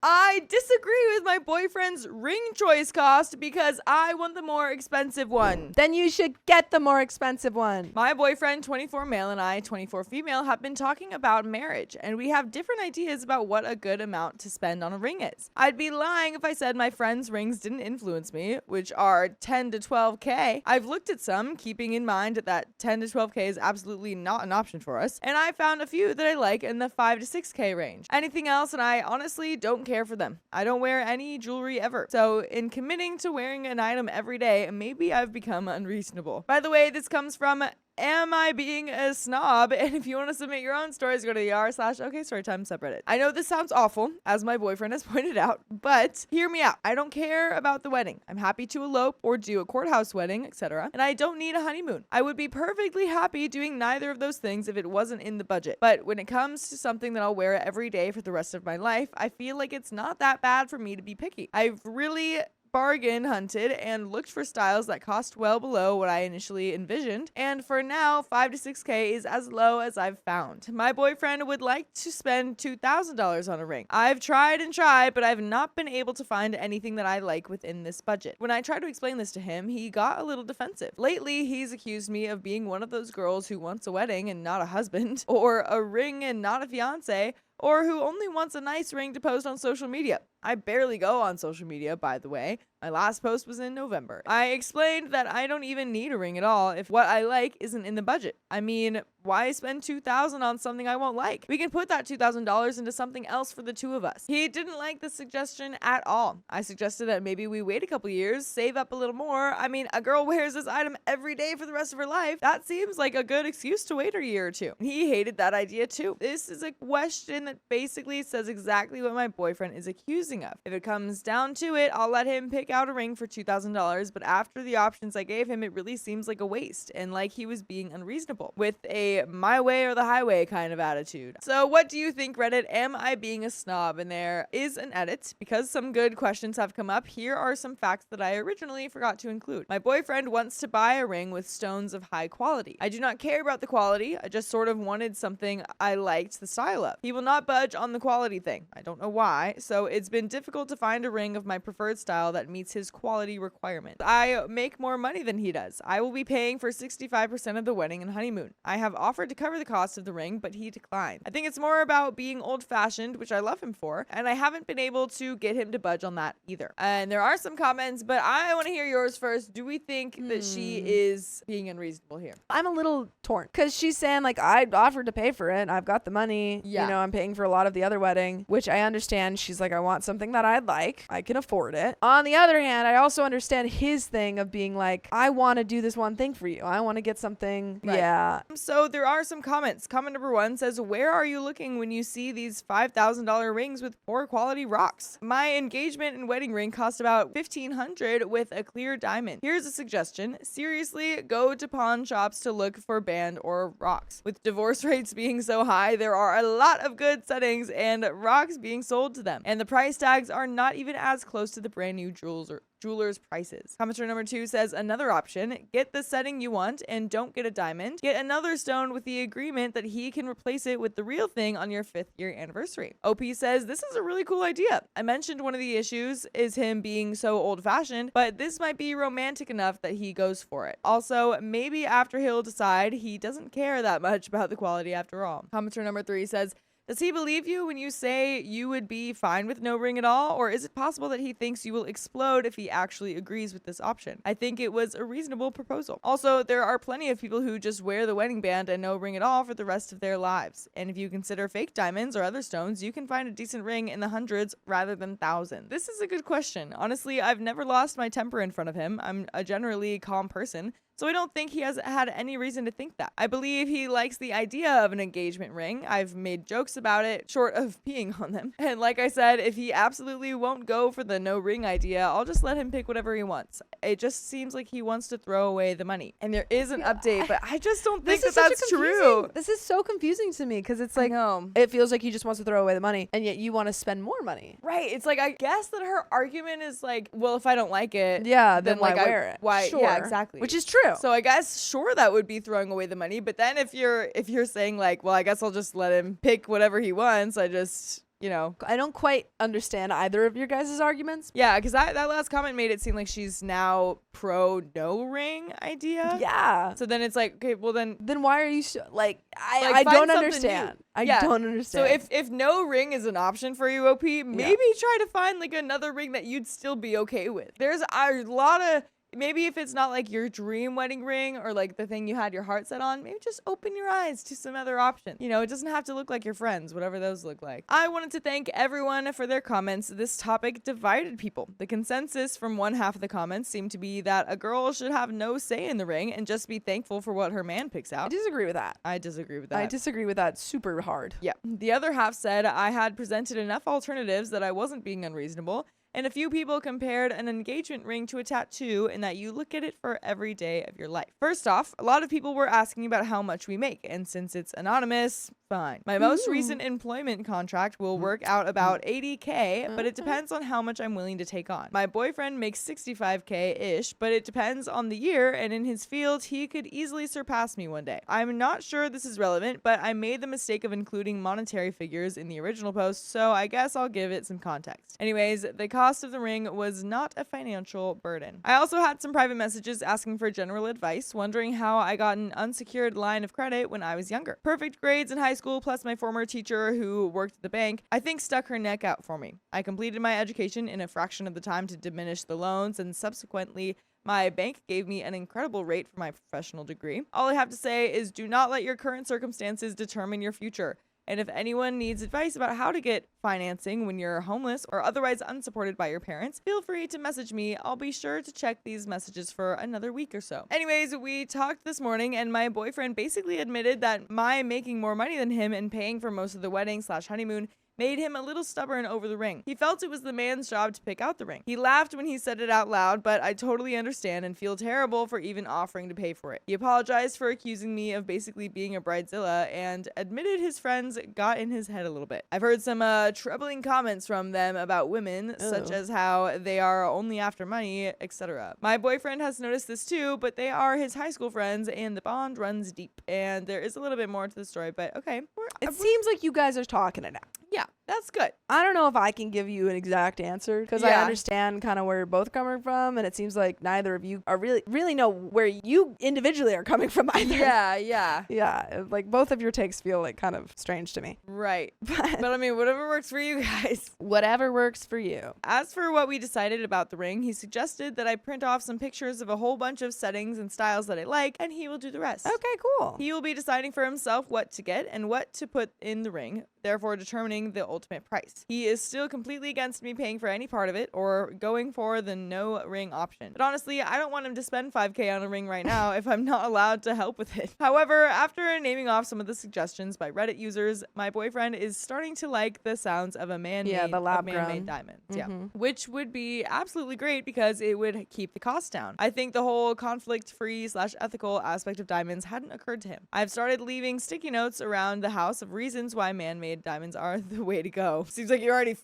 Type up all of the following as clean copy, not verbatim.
I disagree with my boyfriend's ring choice cost because I want the more expensive one. Then you should get the more expensive one. My boyfriend, 24 male, and I, 24 female, have been talking about marriage, and we have different ideas about what a good amount to spend on a ring is. I'd be lying if I said my friends' rings didn't influence me, which are 10 to 12K. I've looked at some, keeping in mind that 10 to 12K is absolutely not an option for us, and I found a few that I like in the 5 to 6K range. Anything else, and I honestly don't care for them. I don't wear any jewelry ever. So in committing to wearing an item every day, maybe I've become unreasonable. By the way, this comes from Am I Being a Snob? And if you want to submit your own stories, go to the r/OKStorytime subreddit. I know this sounds awful, as my boyfriend has pointed out, but hear me out. I don't care about the wedding. I'm happy to elope or do a courthouse wedding, etc. And I don't need a honeymoon. I would be perfectly happy doing neither of those things if it wasn't in the budget. But when it comes to something that I'll wear every day for the rest of my life, I feel like it's not that bad for me to be picky. I've really bargain hunted and looked for styles that cost well below what I initially envisioned, and for now 5 to 6K is as low as I've found. My boyfriend would like to spend $2,000 on a ring. I've tried and tried, but I've not been able to find anything that I like within this budget. When I tried to explain this to him, he got a little defensive. Lately, he's accused me of being one of those girls who wants a wedding and not a husband, or a ring and not a fiance, or who only wants a nice ring to post on social media. I barely go on social media, by the way. My last post was in November. I explained that I don't even need a ring at all if what I like isn't in the budget. I mean, why spend $2,000 on something I won't like? We can put that $2,000 into something else for the two of us. He didn't like the suggestion at all. I suggested that maybe we wait a couple years, save up a little more. I mean, a girl wears this item every day for the rest of her life. That seems like a good excuse to wait a year or two. He hated that idea too. This is a question that basically says exactly what my boyfriend is accusing of. If it comes down to it, I'll let him pick out a ring for $2,000, but after the options I gave him, it really seems like a waste and like he was being unreasonable with a my way or the highway kind of attitude. So what do you think, Reddit? Am I being a snob? And there is an edit. Because some good questions have come up, here are some facts that I originally forgot to include. My boyfriend wants to buy a ring with stones of high quality. I do not care about the quality. I just sort of wanted something I liked the style of. He will not budge on the quality thing. I don't know why. So it's been difficult to find a ring of my preferred style that meets his quality requirements. I make more money than he does. I will be paying for 65% of the wedding and honeymoon. I have offered to cover the cost of the ring, but he declined. I think it's more about being old-fashioned, which I love him for, and I haven't been able to get him to budge on that either. And there are some comments, but I want to hear yours first. Do we think that she is being unreasonable here? I'm a little torn because she's saying like I offered to pay for it. I've got the money. Yeah. You know, I'm paying for a lot of the other wedding, which I understand. She's like, I want something that I'd like. I can afford it. On the other hand, I also understand his thing of being like, I want to do this one thing for you. I want to get something. Right. Yeah. So there are some comments. Comment number 1 says, where are you looking when you see these $5,000 rings with poor quality rocks? My engagement and wedding ring cost about $1,500 with a clear diamond. Here's a suggestion. Seriously, go to pawn shops to look for band or rocks. With divorce rates being so high, there are a lot of good settings and rocks being sold to them. And the price tags are not even as close to the brand new jeweler's prices. Commenter number 2 says, another option, get the setting you want and don't get a diamond. Get another stone with the agreement that he can replace it with the real thing on your 5th year anniversary. OP says, this is a really cool idea. I mentioned one of the issues is him being so old-fashioned, but this might be romantic enough that he goes for it. Also, maybe after he'll decide he doesn't care that much about the quality after all. Commenter number 3 says, does he believe you when you say you would be fine with no ring at all? Or is it possible that he thinks you will explode if he actually agrees with this option? I think it was a reasonable proposal. Also, there are plenty of people who just wear the wedding band and no ring at all for the rest of their lives. And if you consider fake diamonds or other stones, you can find a decent ring in the hundreds rather than thousands. This is a good question. Honestly, I've never lost my temper in front of him. I'm a generally calm person. So I don't think he has had any reason to think that. I believe he likes the idea of an engagement ring. I've made jokes about it, short of peeing on them. And like I said, if he absolutely won't go for the no ring idea, I'll just let him pick whatever he wants. It just seems like he wants to throw away the money. And there is an update, but I just don't think that that's true. This is so confusing to me because it's like, it feels like he just wants to throw away the money and yet you want to spend more money. Right. It's like, I guess that her argument is like, well, if I don't like it, yeah, then like why wear it? Why? Sure. Yeah, exactly. Which is true. So I guess sure that would be throwing away the money, but then if you're saying like, well, I guess I'll just let him pick whatever he wants, I just you know. I don't quite understand either of your guys' arguments. Yeah, because that last comment made it seem like she's now pro no ring idea. Yeah. So then it's like, okay, well then why are you I find don't something understand. new. I Yeah. don't understand. So if no ring is an option for you, OP, maybe try to find like another ring that you'd still be okay with. There's a lot of, maybe if it's not like your dream wedding ring or like the thing you had your heart set on, maybe just open your eyes to some other options. You know, it doesn't have to look like your friends, whatever those look like. I wanted to thank everyone for their comments. This topic divided people. The consensus from one half of the comments seemed to be that a girl should have no say in the ring and just be thankful for what her man picks out. I disagree with that. I disagree with that. I disagree with that super hard. Yeah. The other half said I had presented enough alternatives that I wasn't being unreasonable. And a few people compared an engagement ring to a tattoo in that you look at it for every day of your life. First off, a lot of people were asking about how much we make, and since it's anonymous, fine. My most recent employment contract will work out about $80K, but it depends on how much I'm willing to take on. My boyfriend makes $65K-ish, but it depends on the year, and in his field, he could easily surpass me one day. I'm not sure this is relevant, but I made the mistake of including monetary figures in the original post, so I guess I'll give it some context. Anyways, the cost of the ring was not a financial burden. I also had some private messages asking for general advice, wondering how I got an unsecured line of credit when I was younger. Perfect grades in high school plus my former teacher who worked at the bank, I think stuck her neck out for me. I completed my education in a fraction of the time to diminish the loans, and subsequently my bank gave me an incredible rate for my professional degree. All I have to say is do not let your current circumstances determine your future. And if anyone needs advice about how to get financing when you're homeless or otherwise unsupported by your parents, feel free to message me. I'll be sure to check these messages for another week or so. Anyways, we talked this morning and my boyfriend basically admitted that my making more money than him and paying for most of the wedding/honeymoon made him a little stubborn over the ring. He felt it was the man's job to pick out the ring. He laughed when he said it out loud, but I totally understand and feel terrible for even offering to pay for it. He apologized for accusing me of basically being a bridezilla and admitted his friends got in his head a little bit. I've heard some troubling comments from them about women, such as how they are only after money, etc. My boyfriend has noticed this too, but they are his high school friends and the bond runs deep. And there is a little bit more to the story, but okay. It seems like you guys are talking it out. Yeah, that's good. I don't know if I can give you an exact answer because I understand kind of where you're both coming from, and it seems like neither of you are really know where you individually are coming from either. Yeah, like both of your takes feel like kind of strange to me. Right. But I mean, whatever works for you guys. Whatever works for you. As for what we decided about the ring, he suggested that I print off some pictures of a whole bunch of settings and styles that I like, and he will do the rest. Okay, cool. He will be deciding for himself what to get and what to put in the ring, therefore determining the ultimate price. He is still completely against me paying for any part of it or going for the no ring option. But honestly, I don't want him to spend $5K on a ring right now if I'm not allowed to help with it. However, after naming off some of the suggestions by Reddit users, my boyfriend is starting to like the sounds of a man-made diamonds. Yeah, which would be absolutely great because it would keep the cost down. I think the whole conflict-free/ethical aspect of diamonds hadn't occurred to him. I've started leaving sticky notes around the house of reasons why man-made diamonds are the way to go. Seems like you already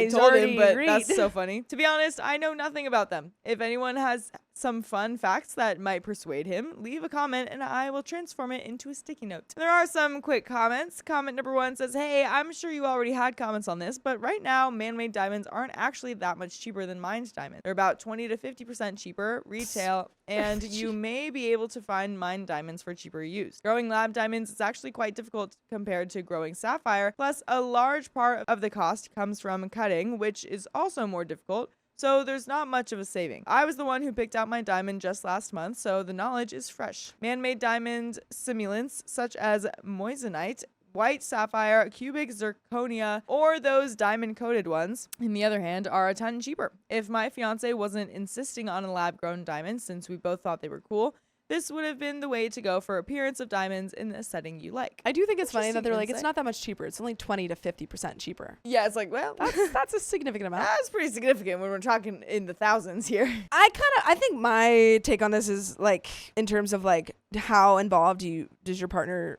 told him, but that's so funny. To be honest, I know nothing about them. If anyone has some fun facts that might persuade him, leave a comment and I will transform it into a sticky note. There are some quick comments. Comment number 1 says, hey, I'm sure you already had comments on this, but right now man-made diamonds aren't actually that much cheaper than mined diamonds. They're about 20 to 50% cheaper retail, and you may be able to find mined diamonds for cheaper use. Growing lab diamonds is actually quite difficult compared to growing sapphire, plus a large part of the cost comes from cutting, which is also more difficult. So there's not much of a saving. I was the one who picked out my diamond just last month, so the knowledge is fresh. Man-made diamond simulants such as moissanite, white sapphire, cubic zirconia, or those diamond-coated ones, on the other hand, are a ton cheaper. If my fiance wasn't insisting on a lab-grown diamond since we both thought they were cool, this would have been the way to go for appearance of diamonds in the setting you like. I do think it's funny that they're like, it's not that much cheaper. It's only 20 to 50% cheaper. Yeah, it's like, well, that's a significant amount. That's pretty significant when we're talking in the thousands here. I think my take on this is like, in terms of like how involved is your partner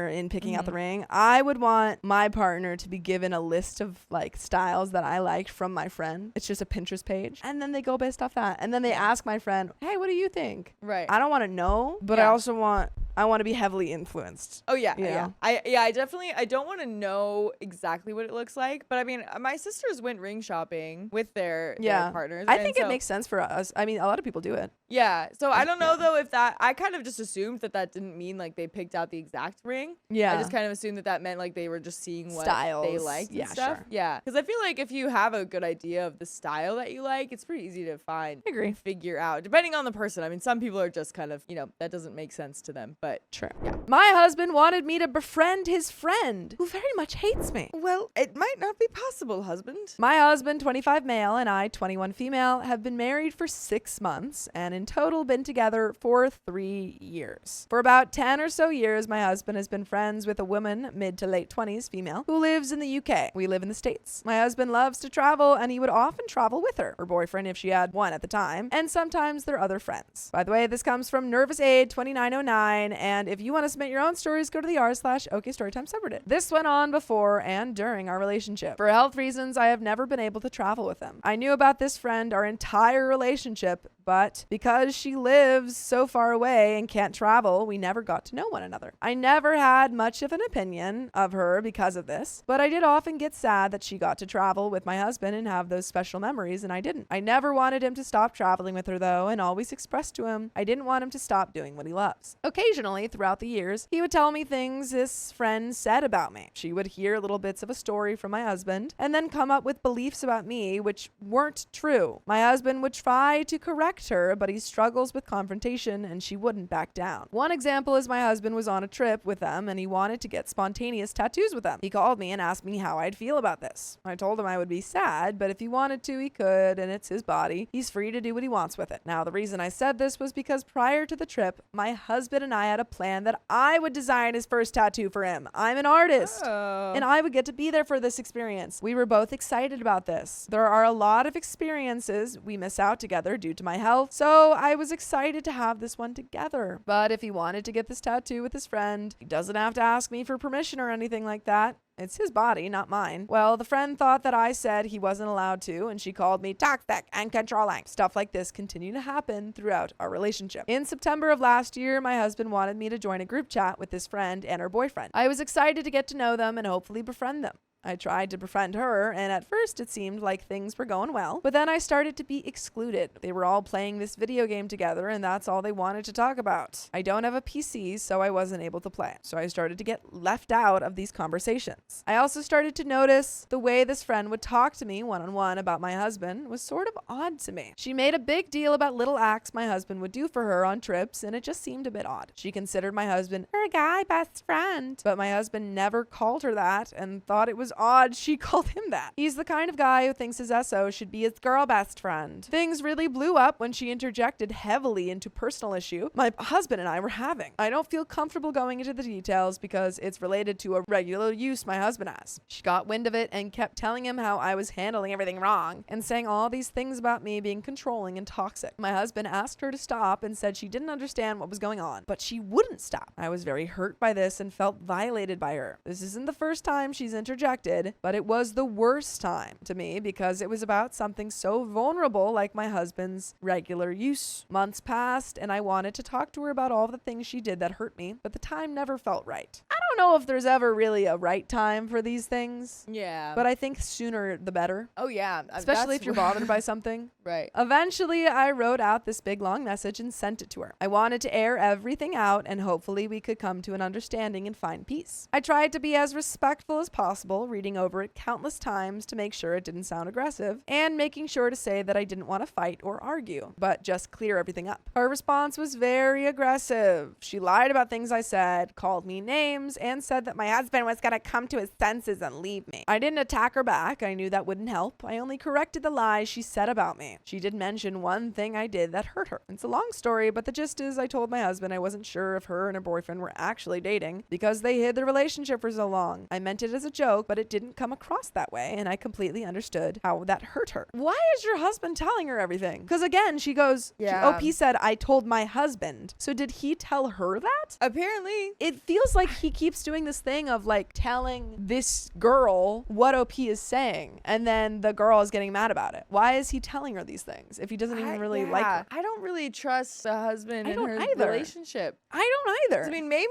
in picking out the ring. I would want my partner to be given a list of like styles that I liked from my friend. It's just a Pinterest page, and then they go based off that, and then they ask my friend, hey, what do you think? Right. I don't want to know, but I also want I want to be heavily influenced. Oh yeah, You know? I definitely, I don't want to know exactly what it looks like, but I mean, my sisters went ring shopping with their partners. I think it makes sense for us. I mean, a lot of people do it. Yeah. So I don't know though if that, I kind of just assumed that didn't mean like they picked out the exact ring. Yeah. I just kind of assumed that meant like they were just seeing what Styles. they liked and stuff. Sure. Yeah. Because I feel like if you have a good idea of the style that you like, it's pretty easy to find. I agree. And figure out, depending on the person. I mean, some people are just kind of, that doesn't make sense to them, but True. yeah. My husband wanted me to befriend his friend who very much hates me. Well, it might not be possible, husband. My husband, 25 male, and I, 21 female, have been married for 6 months and in total been together for 3 years. For about 10 or so years, my husband has been friends with a woman, mid to late 20s female, who lives in the UK. We live in the States. My husband loves to travel and he would often travel with her boyfriend if she had one at the time, and sometimes their other friends. By the way, this comes from Nervous Aid 2909, and if you want to submit your own stories, go to the r/OKStorytime subreddit. This went on before and during our relationship. For health reasons, I have never been able to travel with him. I knew about this friend our entire relationship, but because she lives so far away and can't travel, we never got to know one another. I never had much of an opinion of her because of this, but I did often get sad that she got to travel with my husband and have those special memories and I didn't. I never wanted him to stop traveling with her though, and always expressed to him I didn't want him to stop doing what he loves. Occasionally, throughout the years, he would tell me things this friend said about me. She would hear little bits of a story from my husband and then come up with beliefs about me which weren't true. My husband would try to correct her, but he struggles with confrontation and she wouldn't back down. One example is my husband was on a trip with them and he wanted to get spontaneous tattoos with them. He called me and asked me how I'd feel about this. I told him I would be sad, but if he wanted to, he could, and it's his body. He's free to do what he wants with it. Now, the reason I said this was because prior to the trip, my husband and I had a plan that I would design his first tattoo for him. I'm an artist, and I would get to be there for this experience. We were both excited about this. There are a lot of experiences we miss out together due to my health, so I was excited to have this one together. But if he wanted to get this tattoo with his friend, he doesn't have to ask me for permission or anything like that. It's his body, not mine. Well, the friend thought that I said he wasn't allowed to, and she called me toxic and controlling. Stuff like this continued to happen throughout our relationship. In September of last year, my husband wanted me to join a group chat with his friend and her boyfriend. I was excited to get to know them and hopefully befriend them. I tried to befriend her, and at first it seemed like things were going well, but then I started to be excluded. They were all playing this video game together, and that's all they wanted to talk about. I don't have a PC, so I wasn't able to play. So I started to get left out of these conversations. I also started to notice the way this friend would talk to me one-on-one about my husband was sort of odd to me. She made a big deal about little acts my husband would do for her on trips, and it just seemed a bit odd. She considered my husband her guy best friend, but my husband never called her that and thought it was odd she called him that. He's the kind of guy who thinks his SO should be his girl best friend. Things really blew up when she interjected heavily into personal issue my husband and I were having. I don't feel comfortable going into the details because it's related to a regular use my husband has. She got wind of it and kept telling him how I was handling everything wrong and saying all these things about me being controlling and toxic. My husband asked her to stop and said she didn't understand what was going on, but she wouldn't stop. I was very hurt by this and felt violated by her. This isn't the first time she's interjected, but it was the worst time to me because it was about something so vulnerable like my husband's regular use. Months passed and I wanted to talk to her about all the things she did that hurt me, but the time never felt right. I don't know if there's ever really a right time for these things. Yeah. But I think sooner the better. Oh, yeah. Especially if you're bothered by something. Right. Eventually, I wrote out this big long message and sent it to her. I wanted to air everything out and hopefully we could come to an understanding and find peace. I tried to be as respectful as possible, reading over it countless times to make sure it didn't sound aggressive and making sure to say that I didn't want to fight or argue, but just clear everything up. Her response was very aggressive. She lied about things I said, called me names, and said that my husband was going to come to his senses and leave me. I didn't attack her back. I knew that wouldn't help. I only corrected the lies she said about me. She did mention one thing I did that hurt her. It's a long story, but the gist is I told my husband I wasn't sure if her and her boyfriend were actually dating because they hid their relationship for so long. I meant it as a joke, but it didn't come across that way, and I completely understood how that hurt her. Why is your husband telling her everything? Because again, she goes, OP said, I told my husband. So did he tell her that? Apparently. It feels like he keeps keeps doing this thing of like telling this girl what OP is saying, and then the girl is getting mad about it. Why is he telling her these things if he doesn't even really like her? I don't really trust the husband I in don't her either. relationship. I don't either. I mean, maybe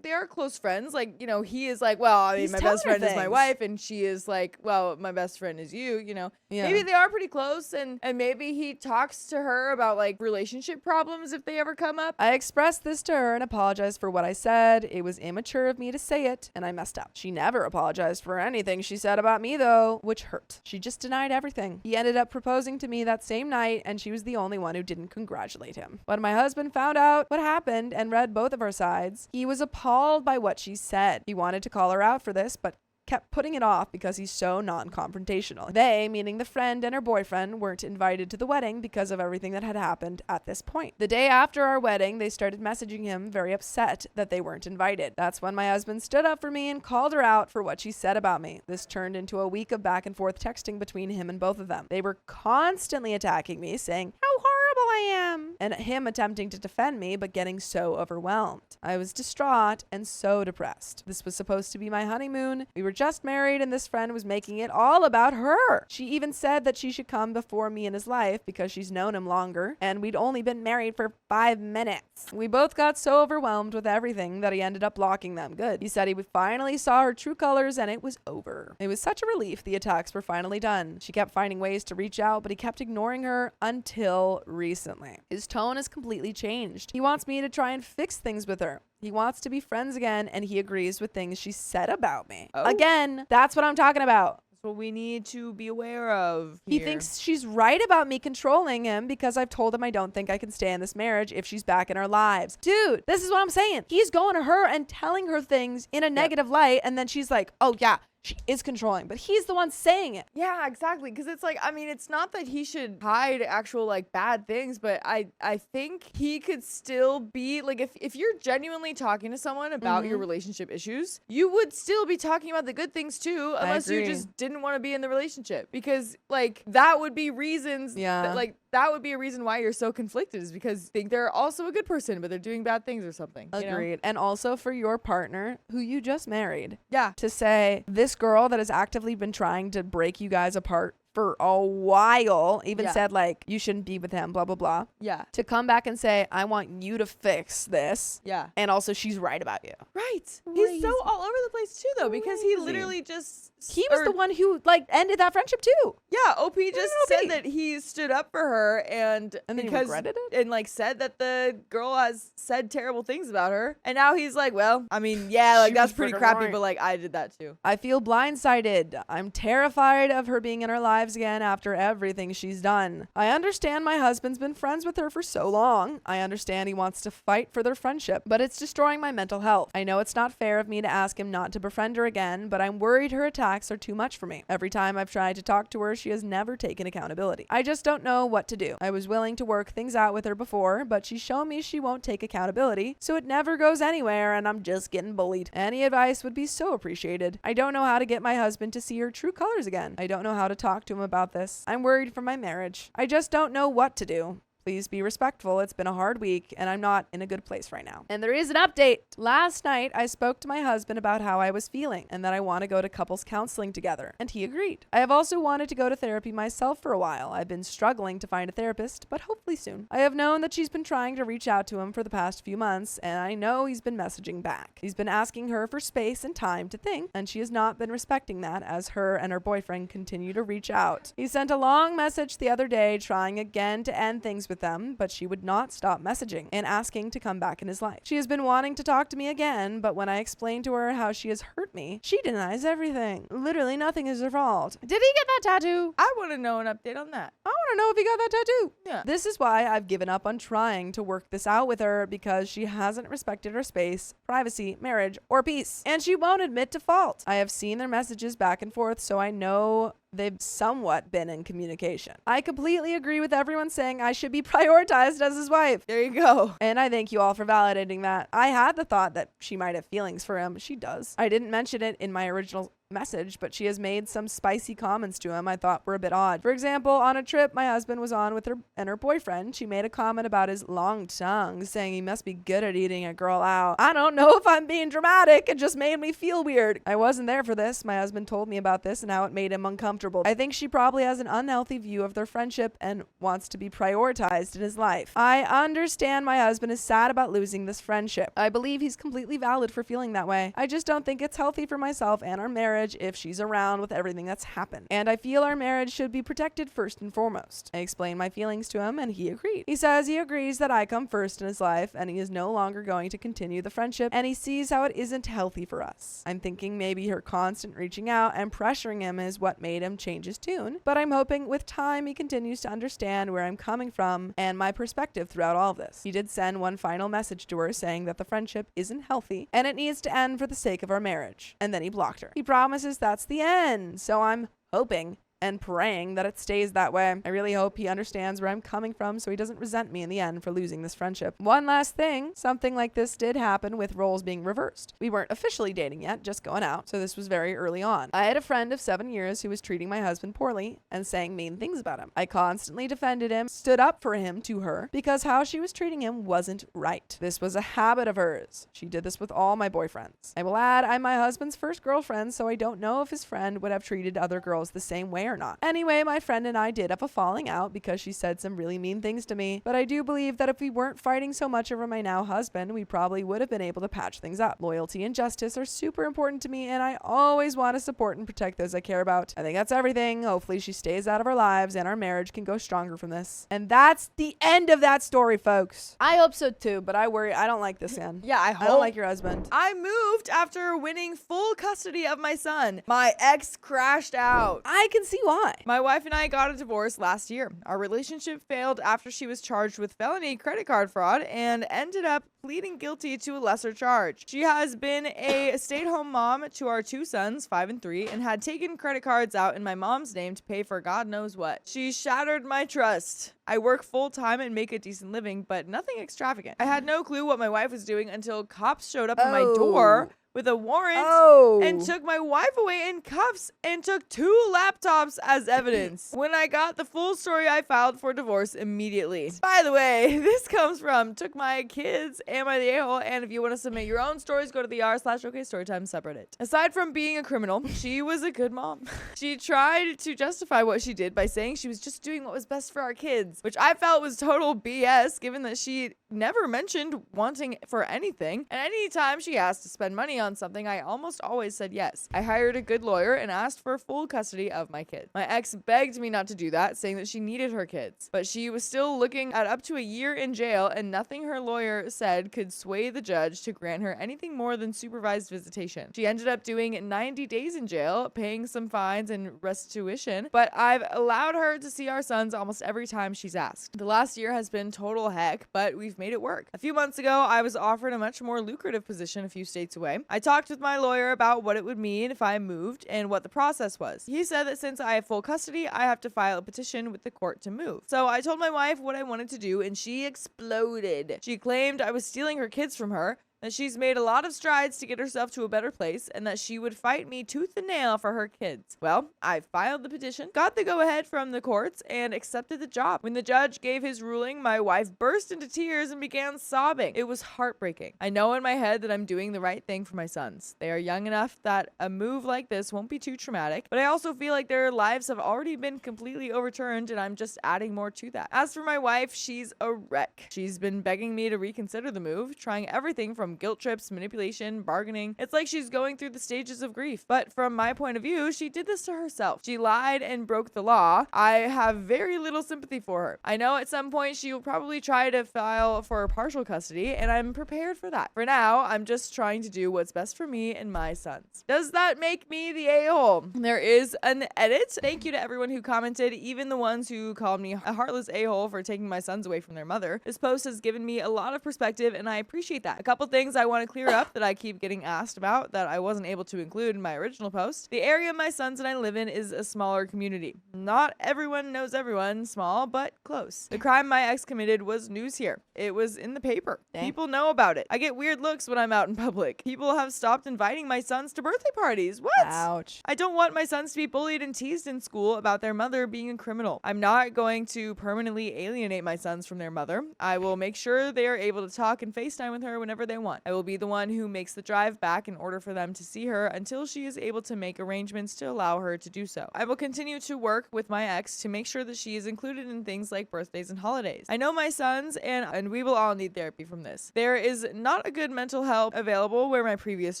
they are close friends. Like, you know, he is like, well, I mean, He's my telling best her friend is my things. wife, and she is like, well, my best friend is you, you know. Yeah. Maybe they are pretty close, and maybe he talks to her about like relationship problems if they ever come up. I expressed this to her and apologized for what I said. It was immature of me to say it, and I messed up. She never apologized for anything she said about me, though, which hurt. She just denied everything. He ended up proposing to me that same night, and she was the only one who didn't congratulate him. When my husband found out what happened and read both of our sides, he was appalled by what she said. He wanted to call her out for this, but kept putting it off because he's so non-confrontational. They, meaning the friend and her boyfriend, weren't invited to the wedding because of everything that had happened at this point. The day after our wedding, they started messaging him very upset that they weren't invited. That's when my husband stood up for me and called her out for what she said about me. This turned into a week of back and forth texting between him and both of them. They were constantly attacking me, saying how horrible I am, and him attempting to defend me but getting so overwhelmed. I was distraught and so depressed. This was supposed to be my honeymoon. We were just married, and this friend was making it all about her. She even said that she should come before me in his life because she's known him longer, and we'd only been married for 5 minutes. We both got so overwhelmed with everything that he ended up blocking them. Good. He said he finally saw her true colors, and it was over. It was such a relief the attacks were finally done. She kept finding ways to reach out, but he kept ignoring her until recently. His tone has completely changed. He wants me to try and fix things with her. He wants to be friends again, and he agrees with things she said about me. Oh. Again, that's what I'm talking about. That's what we need to be aware of He here. thinks she's right about me controlling him because I've told him I don't think I can stay in this marriage if she's back in our lives. Dude, this is what I'm saying. He's going to her and telling her things in a negative light, and then she's like, oh yeah, she is controlling, but he's the one saying it. Yeah, exactly. Because it's like, I mean, it's not that he should hide actual like bad things, but I think he could still be like, if you're genuinely talking to someone about your relationship issues, you would still be talking about the good things too, unless you agree. just didn't want to be in the relationship. Because like that would be reasons. Yeah. That would be a reason why you're so conflicted, is because you think they're also a good person, but they're doing bad things or something. You know? Agreed. And also for your partner who you just married. Yeah. To say this girl that has actively been trying to break you guys apart for a while, even said like, you shouldn't be with him, blah, blah, blah. Yeah. To come back and say, I want you to fix this. Yeah. And also she's right about you. Right. Crazy. He's so all over the place too, though, because he Crazy. literally just... He was the one who like ended that friendship too. Yeah, OP just OP. said that he stood up for her and then he because regretted it? and like said that the girl has said terrible things about her. And now he's like, well, I mean, yeah, like She that's was pretty freaking crappy, right. but like I did that too. I feel blindsided. I'm terrified of her being in our lives again after everything she's done. I understand my husband's been friends with her for so long. I understand he wants to fight for their friendship, but it's destroying my mental health. I know it's not fair of me to ask him not to befriend her again, but I'm worried her attacks are too much for me. Every time I've tried to talk to her, she has never taken accountability. I just don't know what to do. I was willing to work things out with her before, but she's shown me she won't take accountability, so it never goes anywhere and I'm just getting bullied. Any advice would be so appreciated. I don't know how to get my husband to see her true colors again. I don't know how to talk to him about this. I'm worried for my marriage. I just don't know what to do. Please be respectful. It's been a hard week and I'm not in a good place right now. And there is an update. Last night, I spoke to my husband about how I was feeling and that I want to go to couples counseling together, and he agreed. I have also wanted to go to therapy myself for a while. I've been struggling to find a therapist, but hopefully soon. I have known that she's been trying to reach out to him for the past few months, and I know he's been messaging back. He's been asking her for space and time to think, and she has not been respecting that as her and her boyfriend continue to reach out. He sent a long message the other day trying again to end things with them, but she would not stop messaging and asking to come back in his life. She has been wanting to talk to me again, but when I explain to her how she has hurt me, she denies everything. Literally nothing is her fault. Did he get that tattoo? I want to know an update on that. I want to know if he got that tattoo. Yeah. This is why I've given up on trying to work this out with her, because she hasn't respected her space, privacy, marriage, or peace. And she won't admit to fault. I have seen their messages back and forth, so I know they've somewhat been in communication. I completely agree with everyone saying I should be prioritized as his wife. There you go. And I thank you all for validating that. I had the thought that she might have feelings for him. She does. I didn't mention it in my original message, but she has made some spicy comments to him I thought were a bit odd. For example, on a trip my husband was on with her and her boyfriend, she made a comment about his long tongue, saying he must be good at eating a girl out. I don't know if I'm being dramatic. It just made me feel weird. I wasn't there for this. My husband told me about this and how it made him uncomfortable. I think she probably has an unhealthy view of their friendship and wants to be prioritized in his life. I understand my husband is sad about losing this friendship. I believe he's completely valid for feeling that way. I just don't think it's healthy for myself and our marriage if she's around with everything that's happened. And I feel our marriage should be protected first and foremost. I explained my feelings to him and he agreed. He says he agrees that I come first in his life and he is no longer going to continue the friendship and he sees how it isn't healthy for us. I'm thinking maybe her constant reaching out and pressuring him is what made him change his tune, but I'm hoping with time he continues to understand where I'm coming from and my perspective throughout all of this. He did send one final message to her saying that the friendship isn't healthy and it needs to end for the sake of our marriage. And then he blocked her. He promises that's the end. So I'm hoping and praying that it stays that way. I really hope he understands where I'm coming from so he doesn't resent me in the end for losing this friendship. One last thing, something like this did happen with roles being reversed. We weren't officially dating yet, just going out, so this was very early on. I had a friend of 7 years who was treating my husband poorly and saying mean things about him. I constantly defended him, stood up for him to her, because how she was treating him wasn't right. This was a habit of hers. She did this with all my boyfriends. I will add, I'm my husband's first girlfriend, so I don't know if his friend would have treated other girls the same way or not. Anyway, my friend and I did have a falling out because she said some really mean things to me, but I do believe that if we weren't fighting so much over my now husband, we probably would have been able to patch things up. Loyalty and justice are super important to me, and I always want to support and protect those I care about. I think that's everything. Hopefully she stays out of our lives and our marriage can go stronger from this. And that's the end of that story, folks. I hope so too, but I worry. I don't like this end. Yeah, I don't like your husband. I moved after winning full custody of my son. My ex crashed out. I can see why. My wife and I got a divorce last year. Our relationship failed after she was charged with felony credit card fraud and ended up pleading guilty to a lesser charge. She has been a stay-at-home mom to our 2 sons, 5 and 3, and had taken credit cards out in my mom's name to pay for God knows what. She shattered my trust. I work full-time and make a decent living, but nothing extravagant. I had no clue what my wife was doing until cops showed up at my door with a warrant and took my wife away in cuffs and took 2 laptops as evidence. When I got the full story, I filed for divorce immediately. By the way, this comes from took my kids, am I the a-hole? And if you want to submit your own stories, go to the r/OKStorytime subreddit. Aside from being a criminal, she was a good mom. She tried to justify what she did by saying she was just doing what was best for our kids, which I felt was total BS given that she never mentioned wanting for anything. And anytime she asked to spend money on something, I almost always said yes. I hired a good lawyer and asked for full custody of my kids. My ex begged me not to do that, saying that she needed her kids, but she was still looking at up to a year in jail, and nothing her lawyer said could sway the judge to grant her anything more than supervised visitation. She ended up doing 90 days in jail, paying some fines and restitution, but I've allowed her to see our sons almost every time she's asked. The last year has been total heck, but we've made it work. A few months ago, I was offered a much more lucrative position a few states away. I talked with my lawyer about what it would mean if I moved and what the process was. He said that since I have full custody, I have to file a petition with the court to move. So I told my wife what I wanted to do, and she exploded. She claimed I was stealing her kids from her, that she's made a lot of strides to get herself to a better place, and that she would fight me tooth and nail for her kids. Well, I filed the petition, got the go-ahead from the courts, and accepted the job. When the judge gave his ruling, my wife burst into tears and began sobbing. It was heartbreaking. I know in my head that I'm doing the right thing for my sons. They are young enough that a move like this won't be too traumatic, but I also feel like their lives have already been completely overturned, and I'm just adding more to that. As for my wife, she's a wreck. She's been begging me to reconsider the move, trying everything from guilt trips, manipulation, bargaining. It's like she's going through the stages of grief. But from my point of view, she did this to herself. She lied and broke the law. I have very little sympathy for her. I know at some point she will probably try to file for partial custody, and I'm prepared for that. For now, I'm just trying to do what's best for me and my sons. Does that make me the a-hole? There is an edit. Thank you to everyone who commented, even the ones who called me a heartless a-hole for taking my sons away from their mother. This post has given me a lot of perspective, and I appreciate that. A couple things things I want to clear up that I keep getting asked about that I wasn't able to include in my original post. The area my sons and I live in is a smaller community. Not everyone knows everyone, small but close. The crime my ex committed was news here. It was in the paper. Dang. People know about it. I get weird looks when I'm out in public. People have stopped inviting my sons to birthday parties. What? Ouch. I don't want my sons to be bullied and teased in school about their mother being a criminal. I'm not going to permanently alienate my sons from their mother. I will make sure they are able to talk and FaceTime with her whenever they want. I will be the one who makes the drive back in order for them to see her until she is able to make arrangements to allow her to do so. I will continue to work with my ex to make sure that she is included in things like birthdays and holidays. I know my sons and we will all need therapy from this. There is not a good mental help available where my previous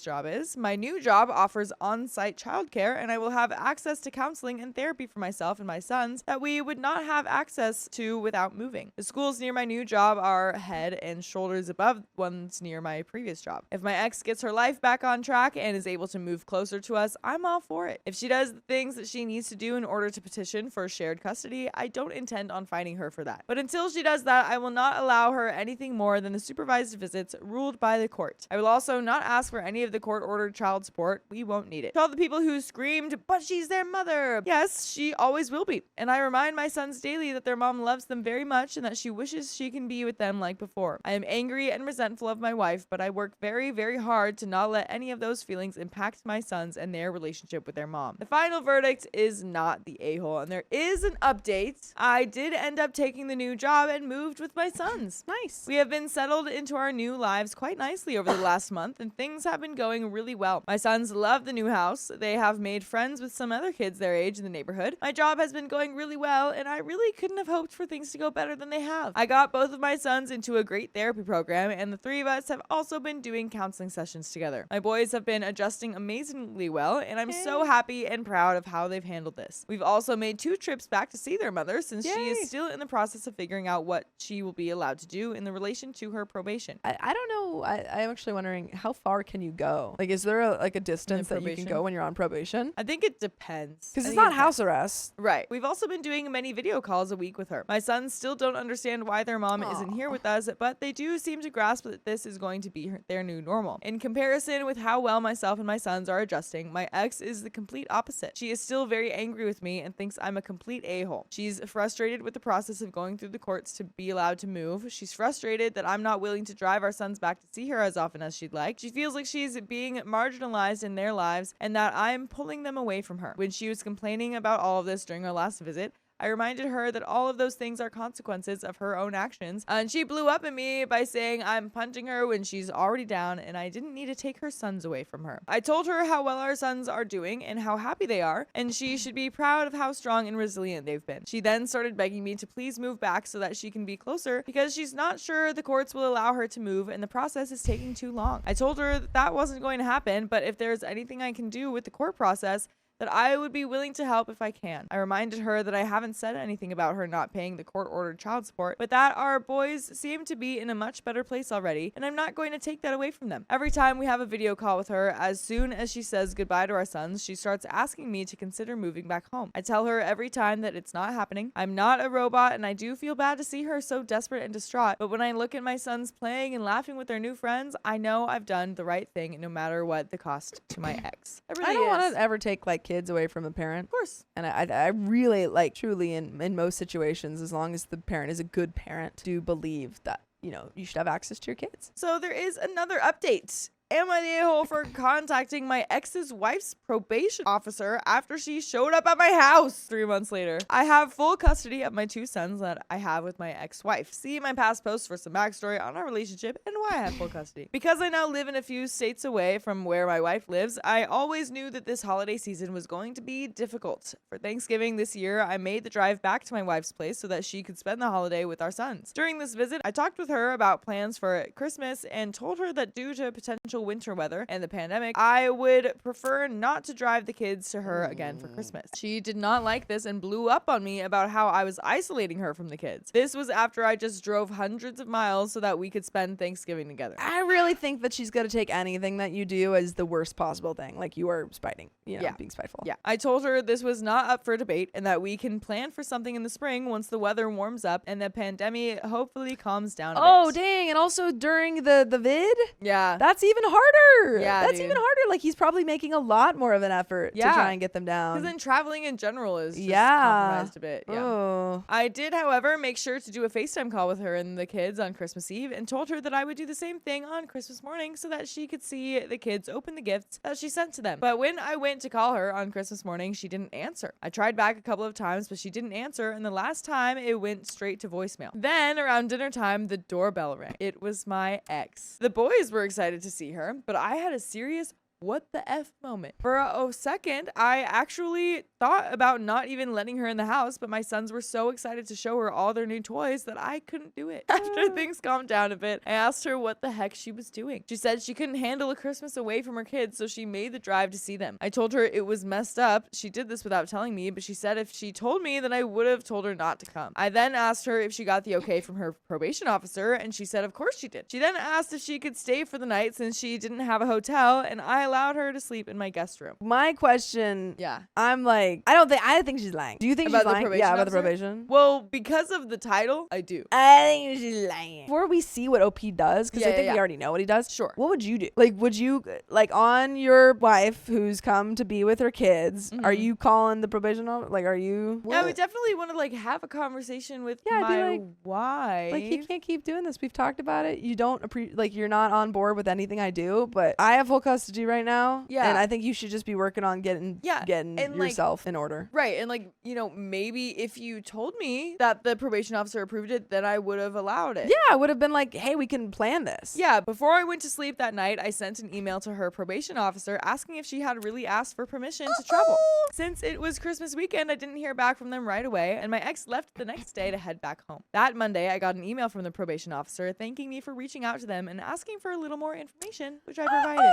job is. My new job offers on-site childcare, and I will have access to counseling and therapy for myself and my sons that we would not have access to without moving. The schools near my new job are head and shoulders above ones near my previous job. If my ex gets her life back on track and is able to move closer to us, I'm all for it. If she does the things that she needs to do in order to petition for shared custody, I don't intend on fighting her for that. But until she does that, I will not allow her anything more than the supervised visits ruled by the court. I will also not ask for any of the court-ordered child support. We won't need it. To all the people who screamed, "But she's their mother." Yes, she always will be. And I remind my sons daily that their mom loves them very much and that she wishes she can be with them like before. I am angry and resentful of my wife, but I work very, very hard to not let any of those feelings impact my sons and their relationship with their mom. The final verdict is not the a-hole, and there is an update. I did end up taking the new job and moved with my sons. Nice. We have been settled into our new lives quite nicely over the last month, and things have been going really well. My sons love the new house. They have made friends with some other kids their age in the neighborhood. My job has been going really well, and I really couldn't have hoped for things to go better than they have. I got both of my sons into a great therapy program, and the three of us have also been doing counseling sessions together. My boys have been adjusting amazingly well, and I'm so happy and proud of how they've handled this. We've also made 2 trips back to see their mother since she is still in the process of figuring out what she will be allowed to do in the relation to her probation. I don't know. I'm actually wondering, how far can you go? Like, is there a distance that you can go when you're on probation? I think it depends. Because it's not house arrest. Right. We've also been doing many video calls a week with her. My sons still don't understand why their mom isn't here with us, but they do seem to grasp that this is going to be their new normal. In comparison with how well myself and my sons are adjusting, my ex is the complete opposite. She is still very angry with me and thinks I'm a complete a-hole. She's frustrated with the process of going through the courts to be allowed to move. She's frustrated that I'm not willing to drive our sons back to see her as often as she'd like. She feels like she's being marginalized in their lives and that I'm pulling them away from her. When she was complaining about all of this during our last visit, I reminded her that all of those things are consequences of her own actions, and she blew up at me by saying I'm punching her when she's already down and I didn't need to take her sons away from her. I told her how well our sons are doing and how happy they are, and she should be proud of how strong and resilient they've been. She then started begging me to please move back so that she can be closer because she's not sure the courts will allow her to move and the process is taking too long. I told her that wasn't going to happen, but if there's anything I can do with the court process, that I would be willing to help if I can. I reminded her that I haven't said anything about her not paying the court-ordered child support, but that our boys seem to be in a much better place already, and I'm not going to take that away from them. Every time we have a video call with her, as soon as she says goodbye to our sons, she starts asking me to consider moving back home. I tell her every time that it's not happening. I'm not a robot, and I do feel bad to see her so desperate and distraught, but when I look at my sons playing and laughing with their new friends, I know I've done the right thing no matter what the cost to my ex. I don't want to ever take kids away from a parent. Of course. And I really truly in most situations, as long as the parent is a good parent, do believe that, you should have access to your kids. So there is another update. Am I the a-hole for contacting my ex's wife's probation officer after she showed up at my house 3 months later? I have full custody of my 2 sons that I have with my ex-wife. See my past posts for some backstory on our relationship and why I have full custody. Because I now live in a few states away from where my wife lives, I always knew that this holiday season was going to be difficult. For Thanksgiving this year, I made the drive back to my wife's place so that she could spend the holiday with our sons. During this visit, I talked with her about plans for Christmas and told her that due to potential potential winter weather and the pandemic, I would prefer not to drive the kids to her again for Christmas. She did not like this and blew up on me about how I was isolating her from the kids. This was after I just drove hundreds of miles so that we could spend Thanksgiving together. I really think that she's going to take anything that you do as the worst possible thing. Like you are spiting, being spiteful. Yeah. I told her this was not up for debate and that we can plan for something in the spring once the weather warms up and the pandemic hopefully calms down a bit. Oh, dang. And also during the vid? Yeah. That's even harder. Yeah, That's dude. even harder. Like he's probably making a lot more of an effort to try and get them down. Because then traveling in general is just compromised a bit. Yeah. Oh. I did, however, make sure to do a FaceTime call with her and the kids on Christmas Eve and told her that I would do the same thing on Christmas morning so that she could see the kids open the gifts that she sent to them. But when I went to call her on Christmas morning, she didn't answer. I tried back a couple of times, but she didn't answer, and the last time it went straight to voicemail. Then around dinner time, the doorbell rang. It was my ex. The boys were excited to see her, but I had a serious what the F moment. For a second, I actually thought about not even letting her in the house, but my sons were so excited to show her all their new toys that I couldn't do it. After things calmed down a bit, I asked her what the heck she was doing. She said she couldn't handle a Christmas away from her kids, so she made the drive to see them. I told her it was messed up. She did this without telling me, but she said if she told me, then I would have told her not to come. I then asked her if she got the okay from her probation officer, and she said of course she did. She then asked if she could stay for the night since she didn't have a hotel, and I allowed her to sleep in my guest room. My question, Yeah. I'm like, I think she's lying. Do you think About she's the lying? probation Yeah, about the officer? probation. Well, because of the title, I do. I think she's lying. Before we see what OP does, because I think we already know what he does. Sure. What would you do? Like, would you, like, on your wife who's come to be with her kids, are you calling the probation officer? Like, are you? Yeah, we definitely want to like have a conversation with Yeah, I'd be my like- wife. Like, you can't keep doing this. We've talked about it. You don't like, you're not on board with anything I do, but I have full custody right now. Yeah. And I think you should just be working on getting and, like, yourself in order. Right. And like, maybe if you told me that the probation officer approved it, then I would have allowed it. Yeah, I would have been like, hey, we can plan this. Yeah, before I went to sleep that night, I sent an email to her probation officer asking if she had really asked for permission to travel. Since it was Christmas weekend, I didn't hear back from them right away, and my ex left the next day to head back home. That Monday, I got an email from the probation officer thanking me for reaching out to them and asking for a little more information, which I provided.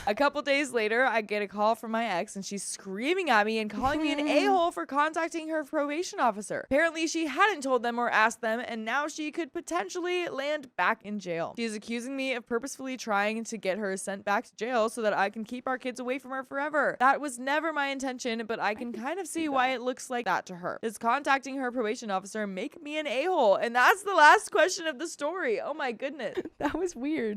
A couple days later, I get a call from my ex, and she's screaming at me and calling me an a-hole for contacting her probation officer. Apparently, she hadn't told them or asked them, and now she could potentially land back in jail. She is accusing me of purposefully trying to get her sent back to jail so that I can keep our kids away from her forever. That was never my intention, but I can kind of see why it looks like that to her. Does contacting her probation officer make me an a-hole? And that's the last question of the story. Oh my goodness. That was weird.